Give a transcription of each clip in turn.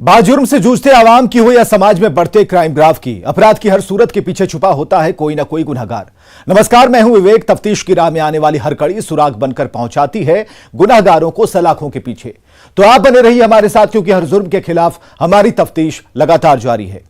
बाजुर्म से जूझते आवाम की हो या समाज में बढ़ते क्राइम ग्राफ की, अपराध की हर सूरत के पीछे छुपा होता है कोई ना कोई गुनहगार। नमस्कार, मैं हूं विवेक। तफ्तीश की राह में आने वाली हर कड़ी सुराग बनकर पहुंचाती है गुनहगारों को सलाखों के पीछे। तो आप बने रहिए हमारे साथ, क्योंकि हर जुर्म के खिलाफ हमारी तफ्तीश लगातार जारी है।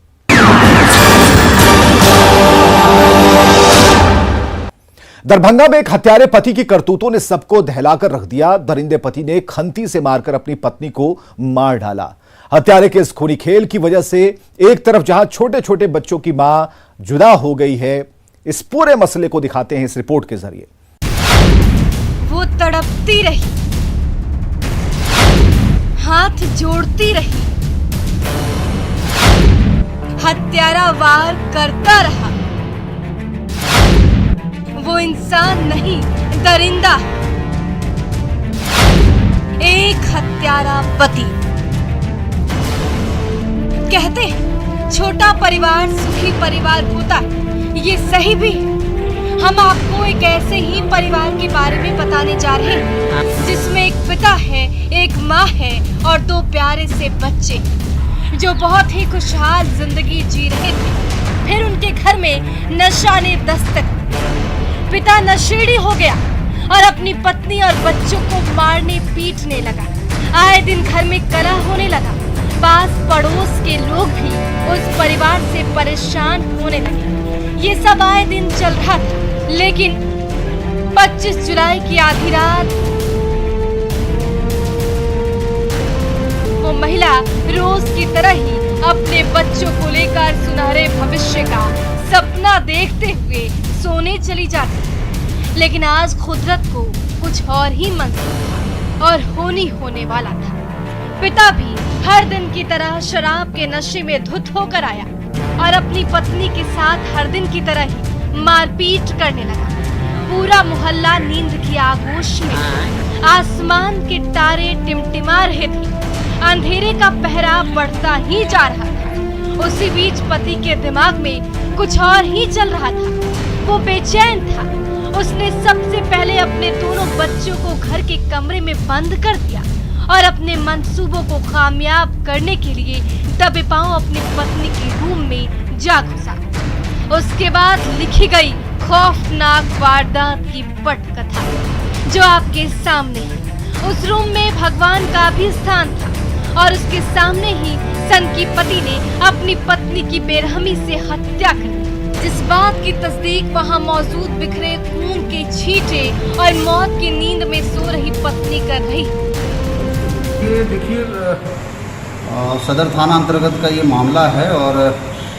दरभंगा में एक हत्यारे पति की करतूतों ने सबको दहलाकर रख दिया। दरिंदे पति ने खंती से मारकर अपनी पत्नी को मार डाला। हत्यारे के इस खूनी खेल की वजह से एक तरफ जहां छोटे छोटे बच्चों की मां जुदा हो गई है, इस पूरे मसले को दिखाते हैं इस रिपोर्ट के जरिए। वो तड़पती रही, हाथ जोड़ती रही, हत्यारा वार करता रहा। वो इंसान नहीं, दरिंदा, एक हत्यारा पति। कहते हैं छोटा परिवार सुखी परिवार होता है, ये सही भी है। हम आपको एक ऐसे ही परिवार के बारे में बताने जा रहे हैं जिसमें एक पिता है, एक माँ है और दो प्यारे से बच्चे जो बहुत ही खुशहाल जिंदगी जी रहे थे। फिर उनके घर में नशा ने दस्तक। पिता नशेड़ी हो गया और अपनी पत्नी और बच्चों को मारने पीटने लगा। आए दिन घर में कलह होने लगा। पास पड़ोस के लोग भी उस परिवार से परेशान होने लगे। ये सब आए दिन चल रहा था, लेकिन 25 जुलाई की आधी रात वो महिला रोज की तरह ही अपने बच्चों को लेकर सुनहरे भविष्य का सपना देखते हुए सोने चली जाती। लेकिन आज कुदरत को कुछ और ही मंजूर और होने वाला था। पिता भी हर दिन की तरह शराब के नशे में धुत होकर आया और अपनी पत्नी के साथ हर दिन की तरह ही मारपीट करने लगा। पूरा मोहल्ला नींद की आगोश में। आसमान के तारे टिमटिमा रहे थे। अंधेरे का पहरा बढ़ता ही जा रहा था। उसी बीच पति के दिमाग में कुछ और ही चल रहा था। वो बेचैन था। उसने सबसे पहले अपने दोनों बच्चों को घर के कमरे में बंद कर दिया और अपने मंसूबों को कामयाब करने के लिए दबे पांव अपनी पत्नी के रूम में जा घुसा। उसके बाद लिखी गई खौफनाक वारदात की पटकथा जो आपके सामने है। उस रूम में भगवान का भी स्थान था और उसके सामने ही सन की पति ने अपनी पत्नी की बेरहमी से हत्या कर दी। जिस बात की तस्दीक वहां मौजूद बिखरे खून के छींटे और मौत की नींद में सो रही पत्नी कर रही। ये देखिए, सदर थाना अंतर्गत का ये मामला है और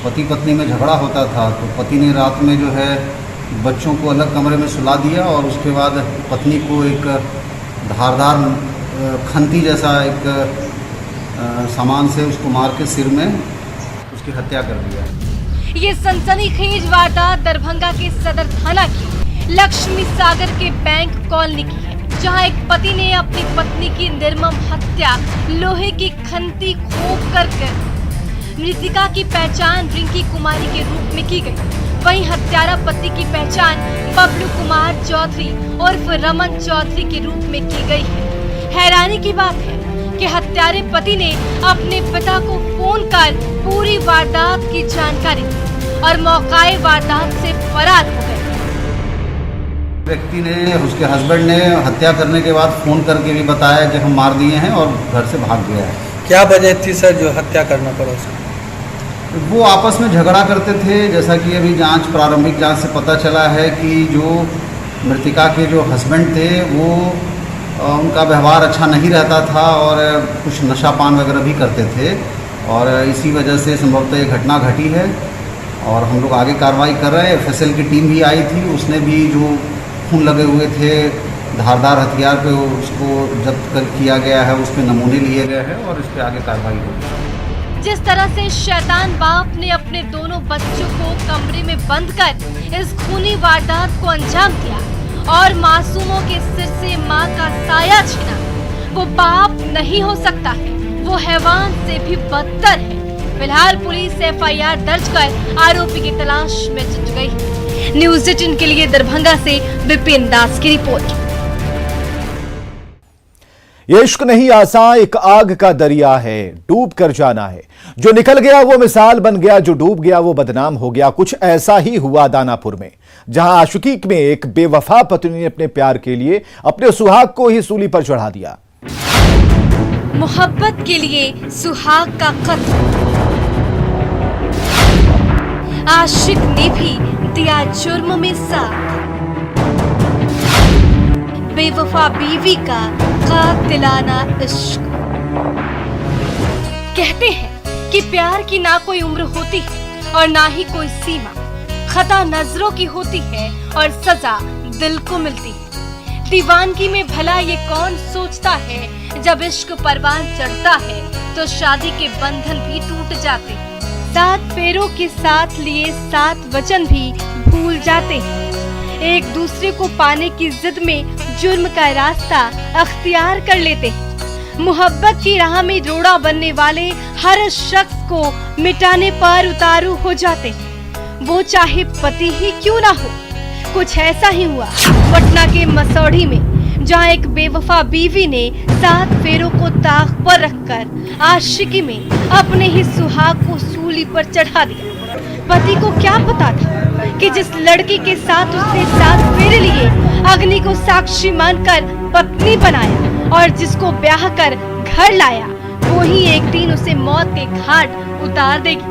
पति पत्नी में झगड़ा होता था। तो पति ने रात में जो है बच्चों को अलग कमरे में सुला दिया और उसके बाद पत्नी को एक धारदार खंती जैसा एक सामान से उसको मार के सिर में उसकी हत्या कर दिया। ये सनसनीखेज वारदात दरभंगा के सदर थाना की लक्ष्मी सागर के बैंक कॉलोनी की है, जहां एक पति ने अपनी पत्नी की निर्मम हत्या लोहे की खंती खोप कर मृतिका की पहचान रिंकी कुमारी के रूप में की गई। वहीं हत्यारा पति की पहचान बबलू कुमार चौधरी उर्फ रमन चौधरी के रूप में की गई है। हैरानी की बात है कि हत्यारे पति ने अपने पिता को फोन कर पूरी वारदात की जानकारी दी और मौकाए वारदात से फरार हो गए। व्यक्ति ने, उसके हस्बैंड ने हत्या करने के बाद फोन करके भी बताया कि हम मार दिए हैं और घर से भाग गया है। क्या वजह थी सर जो हत्या करना पड़ा उसको? वो आपस में झगड़ा करते थे। जैसा कि अभी प्रारंभिक जांच से पता चला है कि जो मृतिका के जो हस्बैंड थे वो उनका व्यवहार अच्छा नहीं रहता था और कुछ नशा पान वगैरह भी करते थे और इसी वजह से संभवतः ये घटना घटी है। और हम लोग आगे कार्रवाई कर रहे हैं। एफएसएल की टीम भी आई थी, उसने भी जो खून लगे हुए थे धारदार हथियार पे उसको जब्त किया गया है, उसके नमूने लिए गए हैं और इस पे आगे कार्रवाई होगी। जिस तरह से शैतान बाप ने अपने दोनों बच्चों को कमरे में बंद कर इस खूनी वारदात को अंजाम दिया और मासूमों के सिर से मां का साया छीना, वो बाप नहीं हो सकता है, वो हैवान से भी बदतर है। फिलहाल पुलिस एफआईआर दर्ज कर आरोपी की तलाश में जुट गई है। न्यूज़ 18 के लिए दरभंगा से विपिन दास की रिपोर्ट। ये इश्क नहीं आसान, एक आग का दरिया है, डूब कर जाना है। जो निकल गया वो मिसाल बन गया, जो डूब गया वो बदनाम हो गया। कुछ ऐसा ही हुआ दानापुर में, जहां आशिकी में एक बेवफा पत्नी ने अपने प्यार के लिए अपने सुहाग को ही सूली पर चढ़ा दिया। मोहब्बत के लिए सुहाग का कत्ल, आशिक ने भी दिया जुर्म में साथ। बेवफा बीवी का कातिलाना इश्क। कहते हैं कि प्यार की ना कोई उम्र होती है और ना ही कोई सीमा। खता नजरों की होती है और सजा दिल को मिलती है। दीवानगी में भला ये कौन सोचता है, जब इश्क परवान चढ़ता है तो शादी के बंधन भी टूट जाते हैं। 7 फेरों के साथ लिए 7 वचन भी भूल जाते हैं। एक दूसरे को पाने की जिद में जुर्म का रास्ता अख्तियार कर लेते हैं। मोहब्बत की राह में रोड़ा बनने वाले हर शख्स को मिटाने पर उतारू हो जाते हैं, वो चाहे पति ही क्यों ना हो। कुछ ऐसा ही हुआ पटना के मसौढ़ी में, जहां एक बेवफा बीवी ने 7 फेरों को ताक पर रखकर आशिकी में अपने ही सुहाग को सूली पर चढ़ा दिया। पति को क्या पता था कि जिस लड़की के साथ उसने 7 फेरे लिए, अग्नि को साक्षी मानकर पत्नी बनाया और जिसको ब्याह कर घर लाया, वो ही एक दिन उसे मौत के घाट उतार देगी,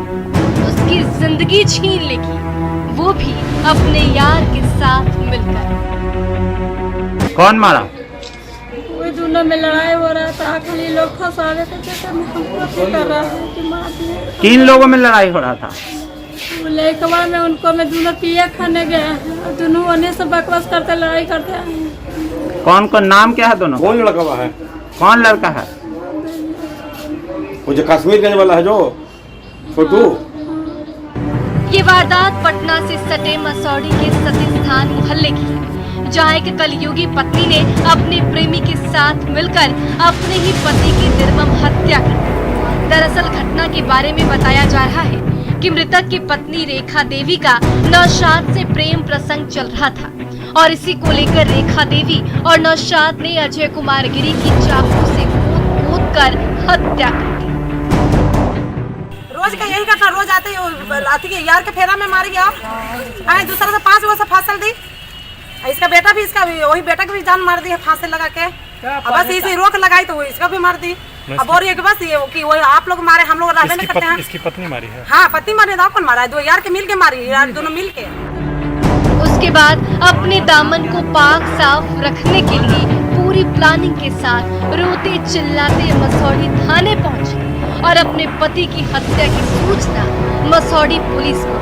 उसकी जिंदगी छीन लेगी, वो भी अपने यार के साथ मिलकर। कौन मारा? वो दोनों में लड़ाई हो रहा था, खाली लोग फंसा रहे थे, हमको कर रहा है कि मार दिए। किन लोगों में लड़ाई हो रहा था? लेकवा में उनको में दोनों पिए खाने गए हैं, दोनों होने से बकवास करते लड़ाई करते हैं। कौन कौन नाम क्या है दोनों? कौन लड़का है? कौन लड़का है? वो जो कश्मीर गंज वाला है, जो छोटू। ये वारदात पटना से सटे मसौढ़ी के सतीस्थान मोहल्ले की है, जहाँ एक कलयुगी पत्नी ने अपने प्रेमी के साथ मिलकर अपने ही पति की निर्मम हत्या की। दरअसल घटना के बारे में बताया जा रहा है कि मृतक की पत्नी रेखा देवी का नौशाद से प्रेम प्रसंग चल रहा था और इसी को लेकर रेखा देवी और नौशाद ने अजय कुमार गिरी की चाकू से कूद कर हत्या कर दी। रोज का यही करता, रोज आते के यार के फेरा में मार गया, दूसरा से 5 गो से फांसल दी। इसका बेटा भी, इसका वही बेटा की भी जान मार दी है फांसी लगा के। बस इसी रोक लगाई तो इसका भी मार दी। अब और ये बस ये कि वो आप लोग मारे, हम लोग रहने नहीं करते हैं। इसकी पत्नी मारी है? हाँ, पत्नी मारी, कौन मारा है? 2 यार के मिल के मारी, यार दोनों मिल के। उसके बाद अपने दामन को पाक साफ रखने के लिए पूरी प्लानिंग के साथ रोते चिल्लाते मसौढ़ी थाने पहुंची और अपने पति की हत्या की सूचना मसौढ़ी पुलिस को।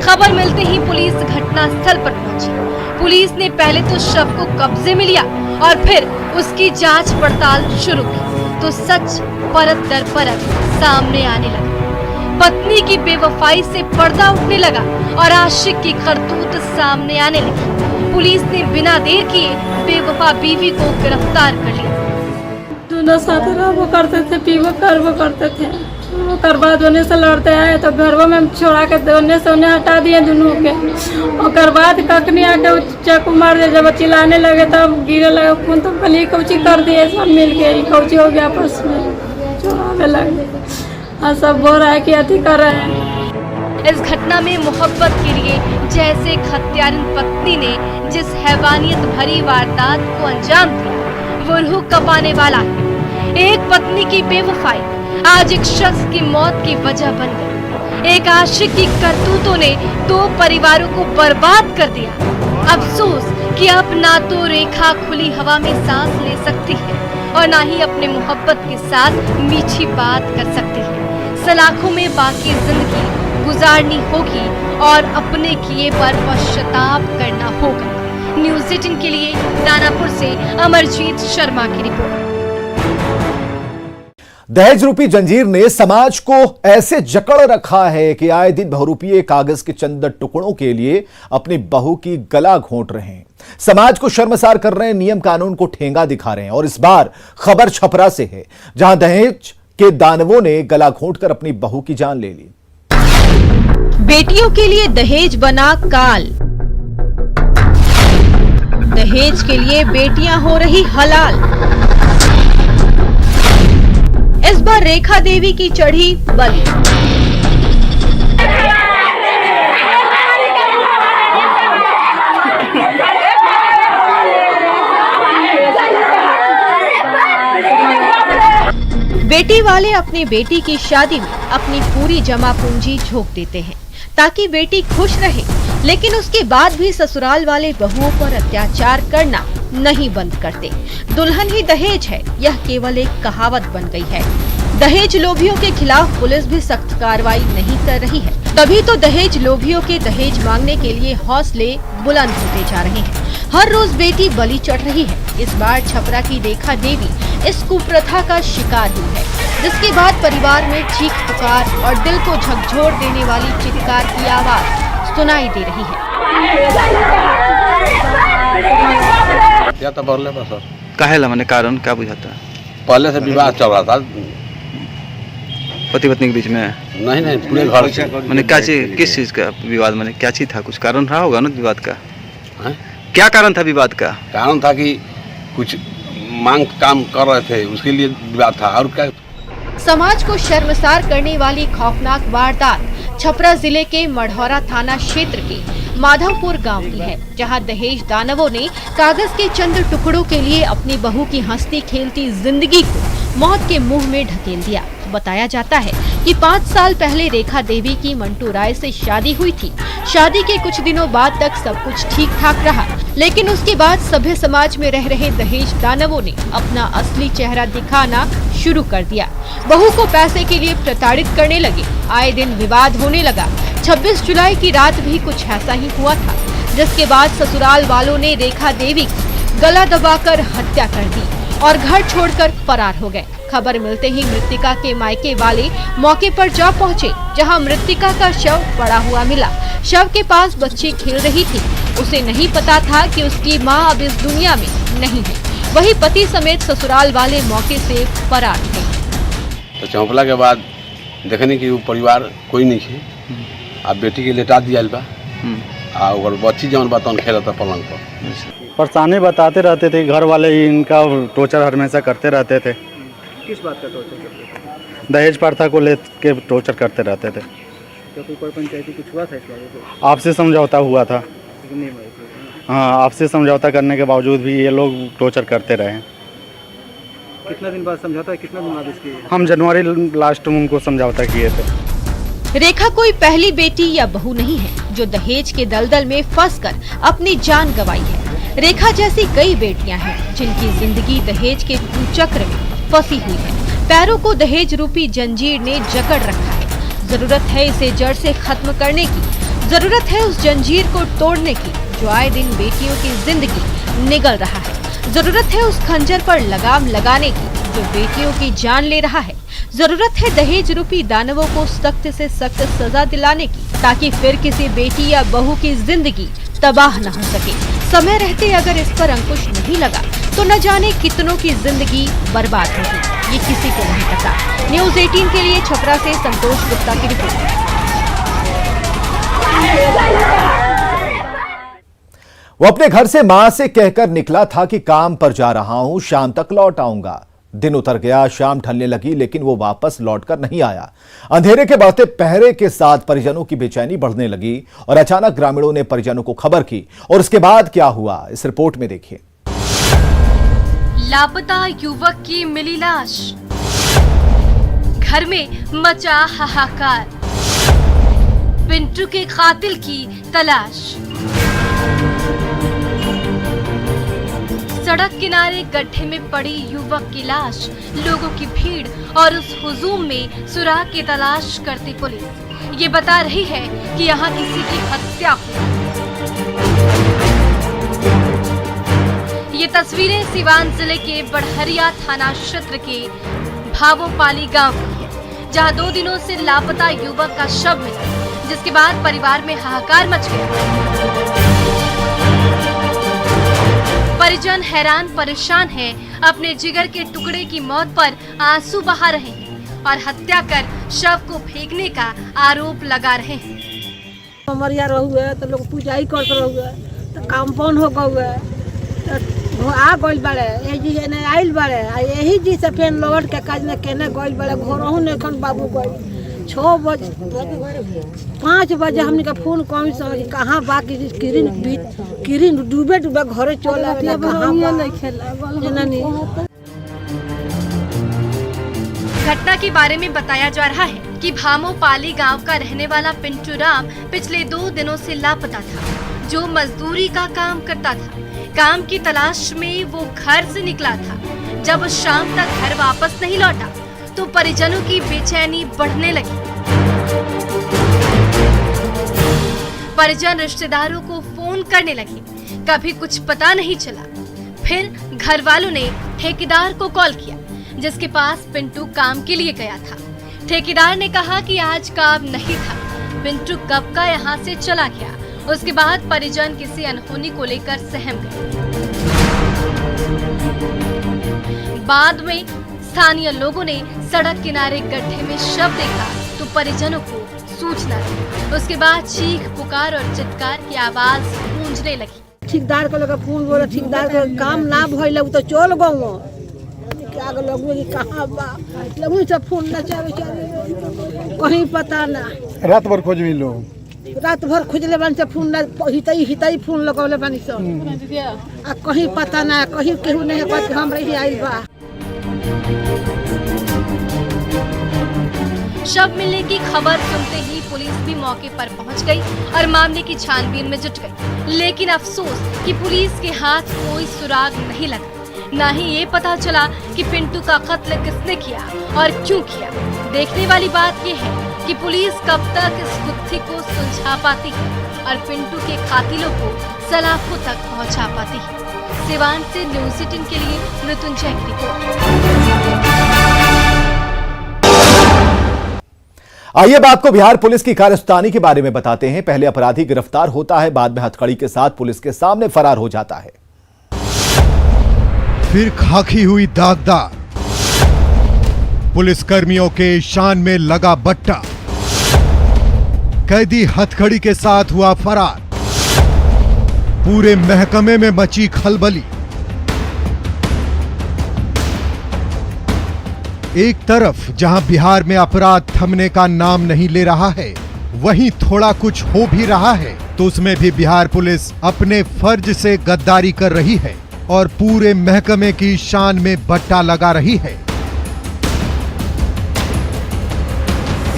खबर मिलते ही पुलिस घटना स्थल पर पहुंची। पुलिस ने पहले तो शव को कब्जे में लिया और फिर उसकी जांच पड़ताल शुरू की, तो सच परत दर परत सामने आने लगा। पत्नी की बेवफाई से पर्दा उठने लगा और आशिक की करतूत सामने आने लगी। पुलिस ने बिना देर किए बेवफा बीवी को गिरफ्तार कर लिया। दोनों साथ वो करते थे, पीवो करवो करते थे। और बाद होने से लड़ते आए तो घरों में छोड़ा के दोने से उन्हें हटा दिए दोनों के। और बाद कखनी आके चाकू मार दिया, जब चिल्लाने लगे तब गिरे लगे खून, तो कल कौची कर दिए सब मिल के, कौची हो गया आपस में, चुराने लगे और सब बोल रहा है कि अति कर रहे हैं। इस घटना में मोहब्बत के लिए जैसे हत्यारिन पत्नी ने जिस हैवानियत भरी वारदात को अंजाम दिया, वो रूह कपाने वाला है। एक पत्नी की बेवफाई आज एक शख्स की मौत की वजह बन गई। एक आशिक की करतूतों ने 2 परिवारों को बर्बाद कर दिया। अफसोस कि अब ना तो रेखा खुली हवा में सांस ले सकती है और ना ही अपने मोहब्बत के साथ मीठी बात कर सकती है। सलाखों में बाकी जिंदगी गुजारनी होगी और अपने किए पर पश्चाताप करना होगा। न्यूज़ 18 के लिए दानापुर से अमरजीत शर्मा की रिपोर्ट। दहेज रूपी जंजीर ने समाज को ऐसे जकड़ रखा है कि आए दिन बहुरूपीय कागज के चंद टुकड़ों के लिए अपनी बहू की गला घोंट रहे हैं। समाज को शर्मसार कर रहे हैं, नियम कानून को ठेंगा दिखा रहे हैं। और इस बार खबर छपरा से है, जहां दहेज के दानवों ने गला घोंटकर अपनी बहू की जान ले ली। बेटियों के लिए दहेज बना काल। दहेज के लिए बेटियां हो रही हलाल। विधवा रेखा देवी की चढ़ी बलि। बेटी वाले अपनी बेटी की शादी में अपनी पूरी जमा पूंजी झोंक देते हैं ताकि बेटी खुश रहे, लेकिन उसके बाद भी ससुराल वाले बहुओं पर अत्याचार करना नहीं बंद करते। दुल्हन ही दहेज है, यह केवल एक कहावत बन गई है। दहेज लोभियों के खिलाफ पुलिस भी सख्त कार्रवाई नहीं कर रही है, तभी तो दहेज लोभियों के दहेज मांगने के लिए हौसले बुलंद होते जा रहे हैं। हर रोज बेटी बलि चढ़ रही है। इस बार छपरा की रेखा देवी इस कुप्रथा का शिकार हुई है, जिसके बाद परिवार में चीख पुकार और दिल को झकझोर देने वाली चित्कार की आवाज सुनाई दे रही है। या तो बोलने पर सर काहेला मैंने कारण क्या बुझाता है? पहले से विवाह चल रहा था, पति पत्नी के बीच में? नहीं पूरे घर से। मैंने क्या चीज, किस चीज का विवाद, मैंने क्या चीज था? कुछ कारण रहा होगा ना विवाद का? है? क्या कारण था विवाद का? कारण था कि कुछ मांग काम कर रहे थे, उसके लिए विवाद था। और क्या? समाज को शर्मसार करने वाली खौफनाक वारदात छपरा जिले के मढ़ौरा थाना क्षेत्र के माधवपुर गांव की है, जहां दहेज दानवों ने कागज के चंद टुकड़ों के लिए अपनी बहू की हंसती खेलती जिंदगी को मौत के मुंह में ढकेल दिया। बताया जाता है कि 5 साल पहले रेखा देवी की मंटू राय से शादी हुई थी। शादी के कुछ दिनों बाद तक सब कुछ ठीक ठाक रहा, लेकिन उसके बाद सभ्य समाज में रह रहे दहेज दानवों ने अपना असली चेहरा दिखाना शुरू कर दिया। बहू को पैसे के लिए प्रताड़ित करने लगे। आए दिन विवाद होने लगा। 26 जुलाई की रात भी कुछ ऐसा ही हुआ था, जिसके बाद ससुराल वालों ने रेखा देवी की गला दबाकर हत्या कर दी और घर छोड़कर फरार हो गए। खबर मिलते ही मृतिका के मायके वाले मौके पर जा पहुंचे, जहां मृतिका का शव पड़ा हुआ मिला। शव के पास बच्ची खेल रही थी। उसे नहीं पता था कि उसकी मां अब इस दुनिया में नहीं है। वही पति समेत ससुराल वाले मौके से फरार थे। तो चौंकला के बाद देखने की वो परिवार कोई नहीं है। अब बेटी के लेटा दिया बा और बच्ची जौन बात खेलता पलंग पर। परेशानी बताते रहते थे, घर वाले ही इनका टॉर्चर हमेशा करते रहते थे। किस बात का टॉर्चर करते थे? दहेज प्रथा को लेकर टॉर्चर करते रहते थे। तो कोई पंचायती कुछ हुआ था इस बारे? आपसे समझौता हुआ था। हाँ, आपसे समझौता करने के बावजूद भी ये लोग टॉर्चर करते रहे। कितना दिन बाद समझौता, कितना दिन बाद इसकी? हम जनवरी लास्ट में उनको समझौता किए थे। रेखा कोई पहली बेटी या बहू नहीं है जो दहेज के दलदल में फंसकर अपनी जान गंवाई है। रेखा जैसी कई बेटियां हैं जिनकी जिंदगी दहेज के कुचक्र में फंसी हुई है। पैरों को दहेज रूपी जंजीर ने जकड़ रखा है। जरूरत है इसे जड़ से खत्म करने की। जरूरत है उस जंजीर को तोड़ने की जो आए दिन बेटियों की जिंदगी निगल रहा है। जरूरत है उस खंजर पर लगाम लगाने की जो बेटियों की जान ले रहा है। जरूरत है दहेज रूपी दानवों को सख्त से सख्त सजा दिलाने की, ताकि फिर किसी बेटी या बहू की जिंदगी तबाह न हो सके। समय रहते अगर इस पर अंकुश नहीं लगा तो न जाने कितनों की जिंदगी बर्बाद होगी, ये किसी को नहीं पता। न्यूज़ 18 के लिए छपरा से संतोष गुप्ता की रिपोर्ट। वो अपने घर से मां से कहकर निकला था कि काम पर जा रहा हूं, शाम तक लौट आऊंगा। दिन उतर गया, शाम ढलने लगी, लेकिन वो वापस लौटकर नहीं आया। अंधेरे के बढ़ते पहरे के साथ परिजनों की बेचैनी बढ़ने लगी और अचानक ग्रामीणों ने परिजनों को खबर की। और उसके बाद क्या हुआ, इस रिपोर्ट में देखिए। लापता युवक की मिली लाश, घर में मचा हाहाकार, पिंटू के कातिल की तलाश। सड़क किनारे गड्ढे में पड़ी युवक की लाश, लोगों की भीड़ और उस हुजूम में सुराग की तलाश करती पुलिस ये बता रही है कि यहाँ किसी की हत्या हुई। ये तस्वीरें सिवान जिले के बड़हरिया थाना क्षेत्र के भावोपाली गांव की है, जहां 2 दिनों से लापता युवक का शव मिला, जिसके बाद परिवार में हाहाकार मच गया। परिजन हैरान परेशान हैं, अपने जिगर के टुकड़े की मौत पर आंसू बहा रहे हैं और हत्या कर शव को फेंकने का आरोप लगा रहे हैं। मरिया रहुए तो लोग पूजा ही करते रहुए तो काम बंद हो गए तो आ गइल बाड़े ए जी ने आइल बाड़े आ यही जी से फेन लौट के काज ने केने गइल बाड़े घरहु ने खन बाबू गइल 6 बजे 5 बजे हमनी का फोन कौन समझ कहां बाकी किरिन डूबे घरे चल आवे कहां नहीं खेला जननी। घटना के बारे में बताया जा रहा है कि भामोपाली गांव का रहने वाला पिंटू राम पिछले 2 दिनों से लापता था, जो मजदूरी का काम करता था। काम की तलाश में वो घर से निकला था। जब शाम तक घर वापस नहीं लौटा तो परिजनों की बेचैनी बढ़ने लगी। परिजन रिश्तेदारों को फोन करने लगे, कभी कुछ पता नहीं चला। फिर घर वालों ने ठेकेदार को कॉल किया, जिसके पास पिंटू काम के लिए गया था। ठेकेदार ने कहा कि आज काम नहीं था, पिंटू कब का यहाँ से चला गया। उसके बाद परिजन किसी अनहोनी को लेकर सहम गए। बाद में स्थानीय लोगों ने सड़क किनारे गड्ढे में शव देखा तो परिजनों को सूचना दी। उसके बाद चीख पुकार और चित्कार की आवाज गूंजने लगी। ठेकेदार को लगा फोन बोला, ठेकेदार का काम ना भइल तो चल गऊ क्या लगू कि कहां बा लगू सब फोन ना चावे कहीं पता ना। रात भर खोज मिलो, रात भर खोजले बानी से फोन ना हितई फोन लगौले बानी से आ कहीं पता ना, कहीं केहू नहीं है हम रही आइल बा। शव मिलने की खबर सुनते ही पुलिस भी मौके पर पहुंच गई और मामले की छानबीन में जुट गई। लेकिन अफसोस कि पुलिस के हाथ कोई सुराग नहीं लगा, ना ही ये पता चला कि पिंटू का कत्ल किसने किया और क्यों किया। देखने वाली बात ये है कि पुलिस कब तक इस गुत्थी को सुलझा पाती है और पिंटू के कातिलों को सलाखों तक पहुंचा पाती है। सिवान से न्यूज़ 18 के लिए मृत्युंजय की रिपोर्ट। आइए बात को बिहार पुलिस की कारस्तानी के बारे में बताते हैं। पहले अपराधी गिरफ्तार होता है, बाद में हथकड़ी के साथ पुलिस के सामने फरार हो जाता है। फिर खाकी हुई दागदार, पुलिसकर्मियों के शान में लगा बट्टा, कैदी हथकड़ी के साथ हुआ फरार, पूरे महकमे में मची खलबली। एक तरफ जहां बिहार में अपराध थमने का नाम नहीं ले रहा है, वहीं थोड़ा कुछ हो भी रहा है तो उसमें भी बिहार पुलिस अपने फर्ज से गद्दारी कर रही है और पूरे महकमे की शान में बट्टा लगा रही है।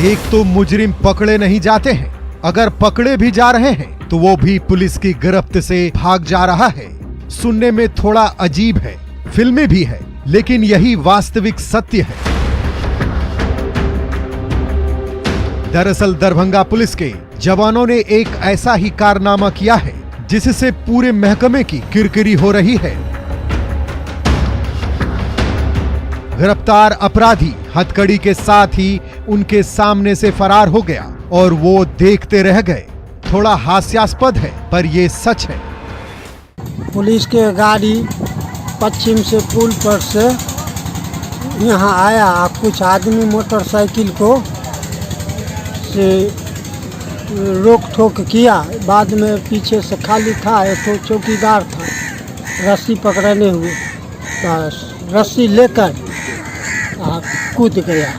एक तो मुजरिम पकड़े नहीं जाते हैं, अगर पकड़े भी जा रहे हैं तो वो भी पुलिस की गिरफ्त से भाग जा रहा है। सुनने में थोड़ा अजीब है, फिल्मी भी है, लेकिन यही वास्तविक सत्य है। दरअसल दरभंगा पुलिस के जवानों ने एक ऐसा ही कारनामा किया है जिससे पूरे महकमे की किरकिरी हो रही है। गिरफ्तार अपराधी हथकड़ी के साथ ही उनके सामने से फरार हो गया और वो देखते रह गए। थोड़ा हास्यास्पद है पर ये सच है। पुलिस के गाड़ी पश्चिम से पुल पर से यहाँ आया, कुछ आदमी मोटरसाइकिल को से रोक ठोक किया। बाद में पीछे से खाली था, एक तो चौकीदार था, रस्सी पकड़ने हुए, बस रस्सी लेकर कूद गया।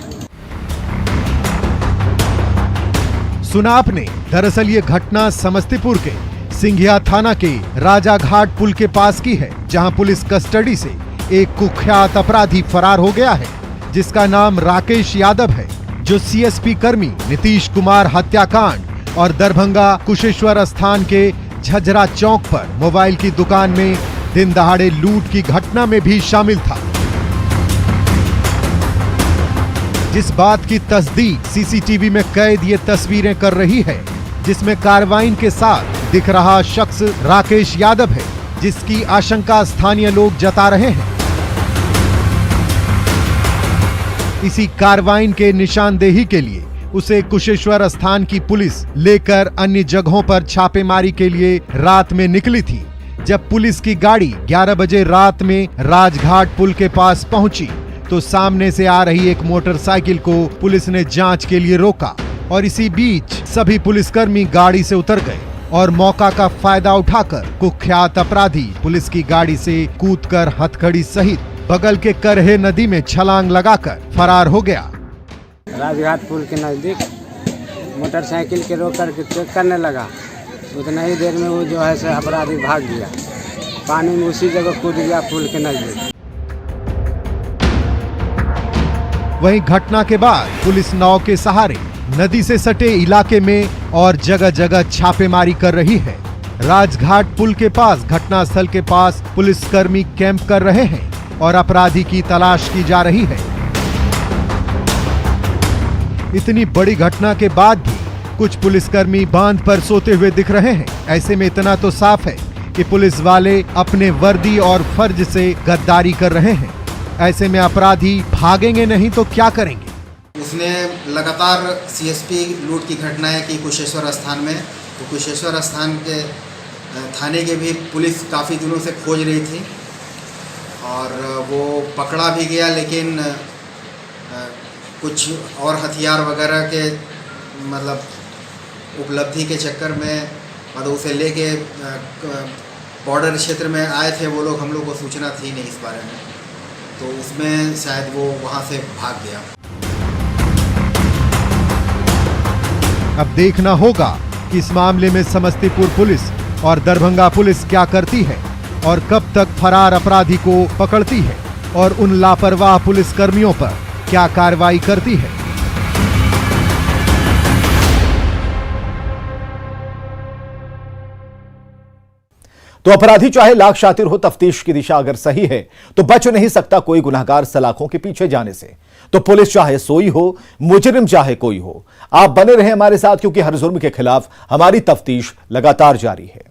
सुना आपने, दरअसल ये घटना समस्तीपुर के सिंघिया थाना के राजा घाट पुल के पास की है, जहां पुलिस कस्टडी से एक कुख्यात अपराधी फरार हो गया है, जिसका नाम राकेश यादव है, जो सीएसपी कर्मी नीतीश कुमार हत्याकांड और दरभंगा कुशेश्वर स्थान के झझरा चौक पर मोबाइल की दुकान में दिन दहाड़े लूट की घटना में भी शामिल था। जिस बात की तस्दीक सीसीटीवी में कैद ये तस्वीरें कर रही है, जिसमें कार्बाइन के साथ दिख रहा शख्स राकेश यादव है, जिसकी आशंका स्थानीय लोग जता रहे हैं। इसी कार्बाइन के निशानदेही के लिए उसे कुशेश्वर स्थान की पुलिस लेकर अन्य जगहों पर छापेमारी के लिए रात में निकली थी। जब पुलिस की गाड़ी 11 बजे रात में राजघाट पुल के पास पहुंची तो सामने से आ रही एक मोटरसाइकिल को पुलिस ने जांच के लिए रोका और इसी बीच सभी पुलिसकर्मी गाड़ी से उतर गए और मौका का फायदा उठाकर कुख्यात अपराधी पुलिस की गाड़ी से कूदकर हथकड़ी सहित बगल के करहे नदी में छलांग लगाकर फरार हो गया। राजघाट पुल के नजदीक मोटरसाइकिल के रोक करके चेक करने लगा। उतना ही देर में वो जो है से अपराधी भाग गया, पानी में उसी जगह कूद गया पुल के नजदीक। वहीं घटना के बाद पुलिस नाव के सहारे नदी से सटे इलाके में और जगह जगह छापेमारी कर रही है। राजघाट पुल के पास घटनास्थल के पास पुलिसकर्मी कैंप कर रहे हैं और अपराधी की तलाश की जा रही है। इतनी बड़ी घटना के बाद भी कुछ पुलिसकर्मी बांध पर सोते हुए दिख रहे हैं। ऐसे में इतना तो साफ है कि पुलिस वाले अपने वर्दी और फर्ज से गद्दारी कर रहे हैं। ऐसे में अपराधी भागेंगे नहीं तो क्या करेंगे? उसने लगातार सीएसपी लूट की घटनाएं की कुशेश्वर स्थान में, तो कुशेश्वर स्थान के थाने के भी पुलिस काफ़ी दिनों से खोज रही थी और वो पकड़ा भी गया, लेकिन कुछ और हथियार वगैरह के मतलब उपलब्धि के चक्कर में मतलब उसे लेके बॉर्डर क्षेत्र में आए थे वो लोग। हम लोग को सूचना थी नहीं इस बारे में, तो उसमें शायद वो वहाँ से भाग गया। अब देखना होगा कि इस मामले में समस्तीपुर पुलिस और दरभंगा पुलिस क्या करती है और कब तक फरार अपराधी को पकड़ती है और उन लापरवाह पुलिसकर्मियों पर क्या कार्रवाई करती है। तो अपराधी चाहे लाख शातिर हो, तफ्तीश की दिशा अगर सही है तो बच नहीं सकता कोई गुनहगार सलाखों के पीछे जाने से। तो पुलिस चाहे सोई हो, मुजरिम चाहे कोई हो, आप बने रहे हमारे साथ, क्योंकि हर जुर्म के खिलाफ हमारी तफ्तीश लगातार जारी है।